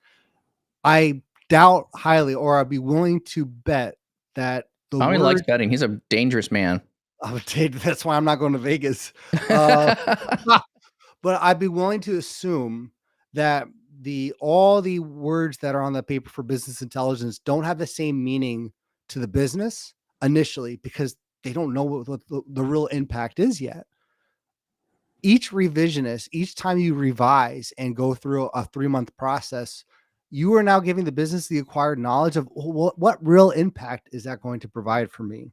I doubt highly, or I'd be willing to bet that the Tommy likes word betting. He's a dangerous man. that's why I'm not going to Vegas. But I'd be willing to assume that all the words that are on the paper for business intelligence don't have the same meaning to the business initially, because they don't know what the real impact is yet. Each revisionist, each time you revise and go through a 3-month process, you are now giving the business the acquired knowledge of what real impact is that going to provide for me.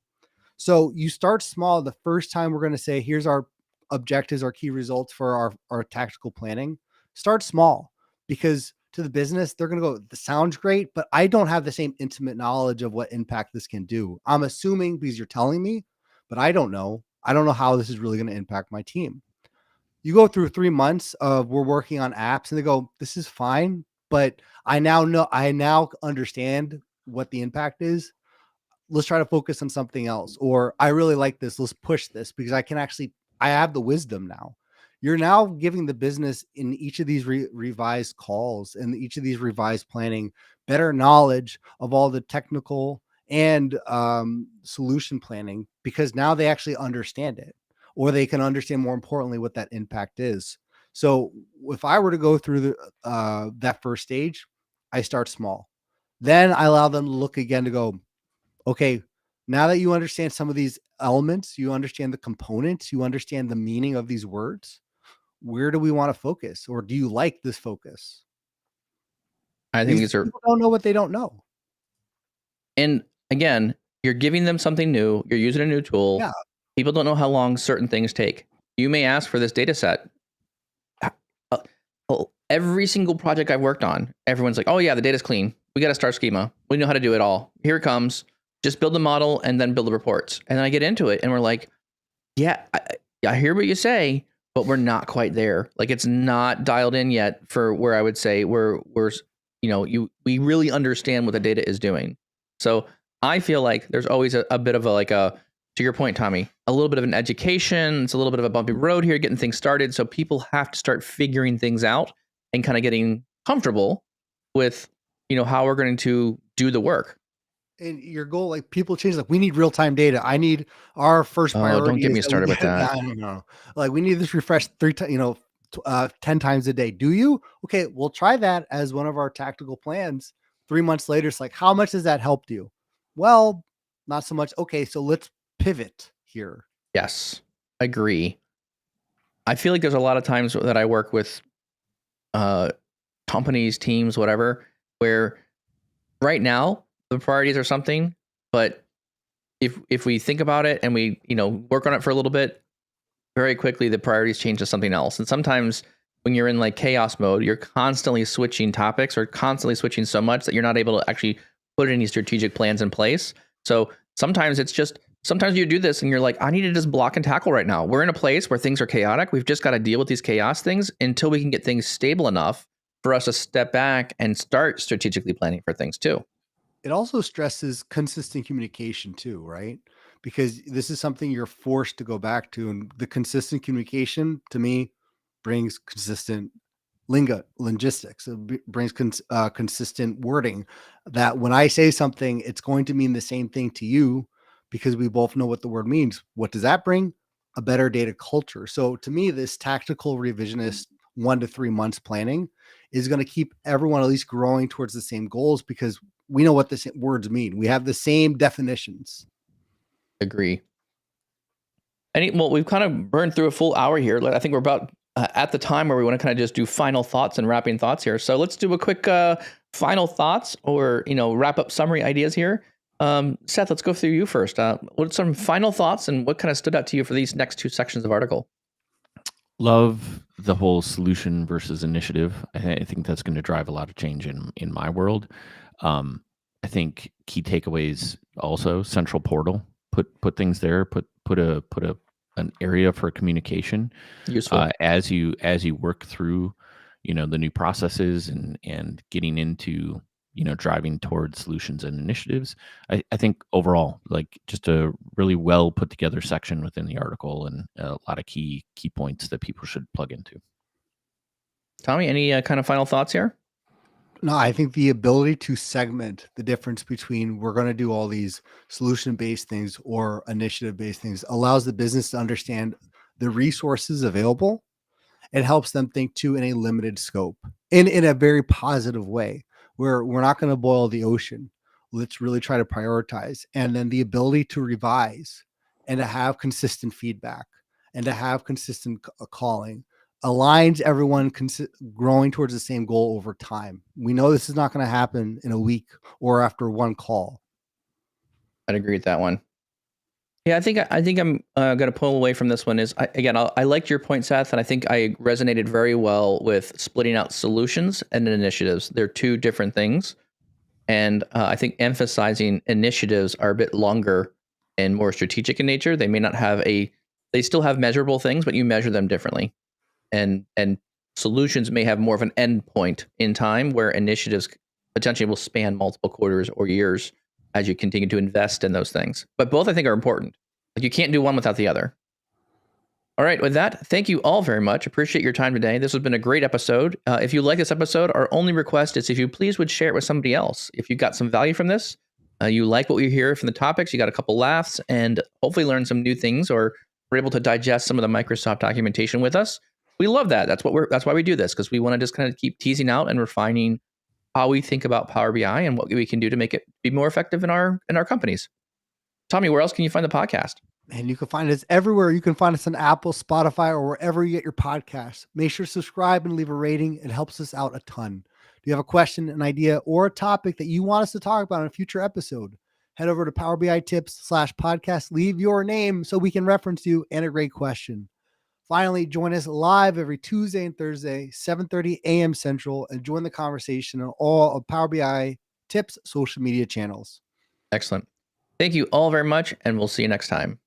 So you start small. The first time we're going to say, here's our objectives, our key results for our tactical planning. Start small, because to the business, they're going to go, this sounds great, but I don't have the same intimate knowledge of what impact this can do. I'm assuming because you're telling me, but I don't know. I don't know how this is really going to impact my team. You go through 3 months of we're working on apps and they go, this is fine, but I now understand what the impact is. Let's try to focus on something else. Or I really like this. Let's push this because I have the wisdom now. You're now giving the business in each of these revised calls and each of these revised planning better knowledge of all the technical and solution planning, because now they actually understand it, or they can understand, more importantly, what that impact is. So if I were to go through that first stage, I start small. Then I allow them to look again to go, okay, now that you understand some of these elements, you understand the components, you understand the meaning of these words, where do we want to focus? Or do you like this focus? I think these are, people don't know what they don't know. and again, you're giving them something new. You're using a new tool. Yeah. People don't know how long certain things take. You may ask for this data set. Every single project I've worked on, everyone's like, oh yeah, the data's clean. We got to start schema. We know how to do it all. Here it comes. Just build the model and then build the reports. And then I get into it and we're like, yeah, I hear what you say, but we're not quite there. Like, it's not dialed in yet for where I would say we're we really understand what the data is doing. So I feel like there's always a bit of to your point, Tommy, a little bit of an education. It's a little bit of a bumpy road here, getting things started. So people have to start figuring things out and kind of getting comfortable with, how we're going to do the work. And your goal, like, people change, like, we need real-time data. I need our first priority. Don't get me started with that. I don't know. Like, we need this refreshed 10 times a day. Do you? Okay, we'll try that as one of our tactical plans. 3 months later, it's like, how much has that helped you? Well, not so much. Okay, so let's pivot here. Yes, I agree. I feel like there's a lot of times that I work with companies, teams, whatever, where right now the priorities are something, but if we think about it and we work on it for a little bit, very quickly the priorities change to something else. And sometimes when you're in like chaos mode, you're constantly switching topics or constantly switching so much that you're not able to actually put any strategic plans in place. So sometimes you do this and you're like, I need to just block and tackle right now. We're in a place where things are chaotic. We've just got to deal with these chaos things until we can get things stable enough for us to step back and start strategically planning for things too. It also stresses consistent communication too, right? Because this is something you're forced to go back to. And the consistent communication, to me, brings consistent linguistics. It brings consistent wording, that when I say something, it's going to mean the same thing to you, because we both know what the word means. What does that bring? A better data culture. So to me, this tactical revisionist 1 to 3 months planning is going to keep everyone at least growing towards the same goals, because we know what the words mean. We have the same definitions. Agree. Well, we've kind of burned through a full hour here. I think we're about at the time where we want to kind of just do final thoughts and wrapping thoughts here. So let's do a quick final thoughts or, wrap up summary ideas here. Seth, let's go through you first. What are some final thoughts and what kind of stood out to you for these next 2 sections of article? Love the whole solution versus initiative. I think that's going to drive a lot of change in my world. I think key takeaways also: central portal, put things there, put an area for communication. Useful. As you work through, the new processes and getting into, driving towards solutions and initiatives. I think overall, like, just a really well put together section within the article, and a lot of key points that people should plug into. Tommy, any kind of final thoughts here? No, I think the ability to segment the difference between we're going to do all these solution-based things or initiative-based things allows the business to understand the resources available. It helps them think too in a limited scope, in a very positive way, where we're not going to boil the ocean. Let's really try to prioritize. And then the ability to revise and to have consistent feedback and to have consistent calling aligns everyone growing towards the same goal over time. We know this is not going to happen in a week or after one call. I'd agree with that one. Yeah, I think I'm going to pull away from this one. I liked your point, Seth, and I think I resonated very well with splitting out solutions and initiatives. They're two different things, and I think emphasizing initiatives are a bit longer and more strategic in nature. They may not have they still have measurable things, but you measure them differently. And solutions may have more of an end point in time, where initiatives potentially will span multiple quarters or years as you continue to invest in those things. But both, I think, are important. Like, you can't do one without the other. All right, with that, thank you all very much. Appreciate your time today. This has been a great episode. If you like this episode, our only request is if you please would share it with somebody else. If you got some value from this, you like what we hear from the topics, you got a couple laughs, and hopefully learn some new things, or were able to digest some of the Microsoft documentation with us. We love that. That's why we do this, because we want to just kind of keep teasing out and refining how we think about Power BI and what we can do to make it be more effective in our companies. Tommy, where else can you find the podcast? And you can find us everywhere. You can find us on Apple, Spotify, or wherever you get your podcasts. Make sure to subscribe and leave a rating. It helps us out a ton. Do you have a question, an idea, or a topic that you want us to talk about in a future episode? Head over to Power BI Tips/podcast. Leave your name so we can reference you and a great question. Finally, join us live every Tuesday and Thursday, 7:30 a.m. Central, and join the conversation on all of Power BI Tips social media channels. Excellent. Thank you all very much, and we'll see you next time.